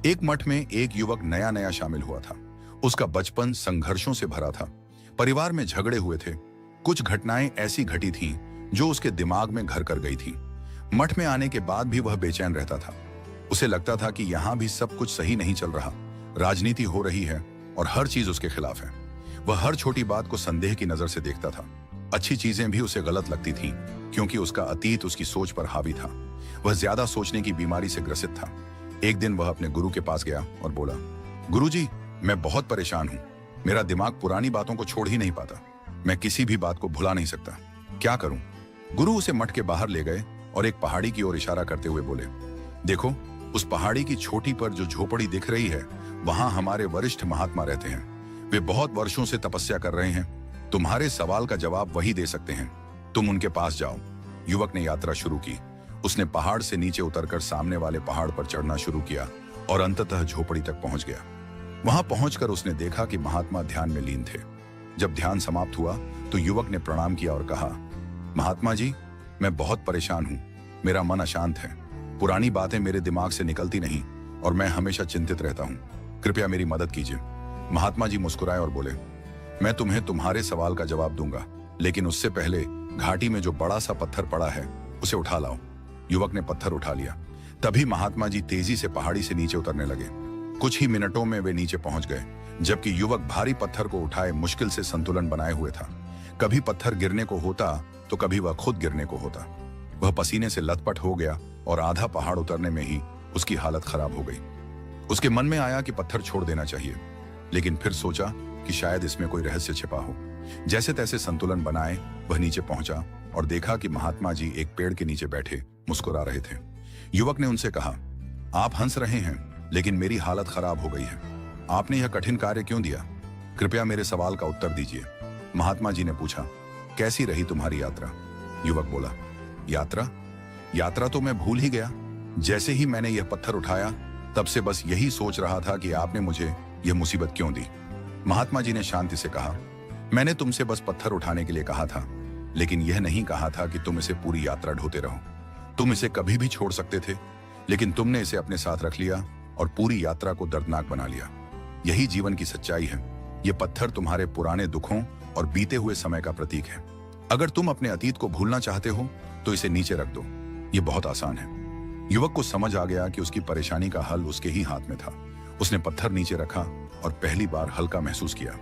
एक मठ में एक युवक नया नया शामिल हुआ था। उसका बचपन संघर्षों से भरा था। परिवार में झगड़े हुए थे। कुछ घटनाएं ऐसी घटी थीं जो उसके दिमाग में घर कर गई थीं। मठ में आने के बाद भी वह बेचैन रहता था। उसे लगता था कि यहाँ भी सब कुछ सही नहीं चल रहा। राजनीति हो रही है और हर चीज उसके खिलाफ है। वह हर छोटी बात को संदेह की नजर से देखता था। अच्छी चीजें भी उसे गलत लगती थीं, क्योंकि उसका अतीत उसकी सोच पर हावी था। वह ज्यादा सोचने की बीमारी से ग्रसित था। एक दिन वह अपने गुरु के पास गया और बोला, गुरुजी, मैं बहुत परेशान हूँ। मेरा दिमाग पुरानी बातों को छोड़ ही नहीं पाता। मैं किसी भी बात को भुला नहीं सकता। क्या करूं? गुरु उसे मठ के बाहर ले गए और एक पहाड़ी की ओर इशारा करते हुए बोले, देखो, उस पहाड़ी की चोटी पर जो झोपड़ी दिख रही है, वहां हमारे वरिष्ठ महात्मा रहते हैं। वे बहुत वर्षों से तपस्या कर रहे हैं। तुम्हारे सवाल का जवाब वही दे सकते हैं। तुम उनके पास जाओ। युवक ने यात्रा शुरू की। उसने पहाड़ से नीचे उतरकर सामने वाले पहाड़ पर चढ़ना शुरू किया और अंततः झोपड़ी तक पहुंच गया। वहां पहुंचकर उसने देखा कि महात्मा ध्यान में लीन थे। जब ध्यान समाप्त हुआ तो युवक ने प्रणाम किया और कहा, महात्मा जी, मैं बहुत परेशान हूं। मेरा मन अशांत है। पुरानी बातें मेरे दिमाग से निकलती नहीं और मैं हमेशा चिंतित रहता हूं। कृपया मेरी मदद कीजिए। महात्मा जी मुस्कुराए और बोले, मैं तुम्हें तुम्हारे सवाल का जवाब दूंगा, लेकिन उससे पहले घाटी में जो बड़ा सा पत्थर पड़ा है उसे उठा लाओ। युवक ने पत्थर उठा लिया। तभी महात्मा जी तेजी से पहाड़ी से नीचे उतरने लगे। कुछ ही मिनटों में वे नीचे पहुंच गए, जबकि युवक भारी पत्थर को उठाए मुश्किल से संतुलन बनाए हुए था। कभी पत्थर गिरने को होता तो कभी वह खुद गिरने को होता। वह पसीने से लथपथ हो गया और आधा पहाड़ उतरने में ही उसकी हालत खराब हो गई। उसके मन में आया कि पत्थर छोड़ देना चाहिए, लेकिन फिर सोचा कि शायद इसमें कोई रहस्य छिपा हो। जैसे तैसे संतुलन बनाए वह नीचे पहुंचा और देखा कि महात्मा जी एक पेड़ के नीचे बैठे मुस्कुरा रहे थे। युवक ने उनसे कहा, आप हंस रहे हैं, लेकिन मेरी हालत खराब हो गई है। आपने यह कठिन कार्य क्यों दिया? कृपया मेरे सवाल का उत्तर दीजिए। महात्मा जी ने पूछा, कैसी रही तुम्हारी यात्रा? युवक बोला, यात्रा? यात्रा तो मैं भूल ही गया। जैसे ही मैंने यह पत्थर उठाया, तब से बस यही सोच रहा था कि आपने मुझे यह मुसीबत क्यों दी। महात्मा जी ने शांति से कहा, मैंने तुमसे बस पत्थर उठाने के लिए कहा था, लेकिन यह नहीं कहा था कि तुम इसे पूरी यात्रा ढोते रहो। तुम इसे कभी भी छोड़ सकते थे, लेकिन तुमने इसे अपने साथ रख लिया और पूरी यात्रा को दर्दनाक बना लिया। यही जीवन की सच्चाई है। यह पत्थर तुम्हारे पुराने दुखों और बीते हुए समय का प्रतीक है। अगर तुम अपने अतीत को भूलना चाहते हो तो इसे नीचे रख दो। यह बहुत आसान है। युवक को समझ आ गया कि उसकी परेशानी का हल उसके ही हाथ में था। उसने पत्थर नीचे रखा और पहली बार हल्का महसूस किया।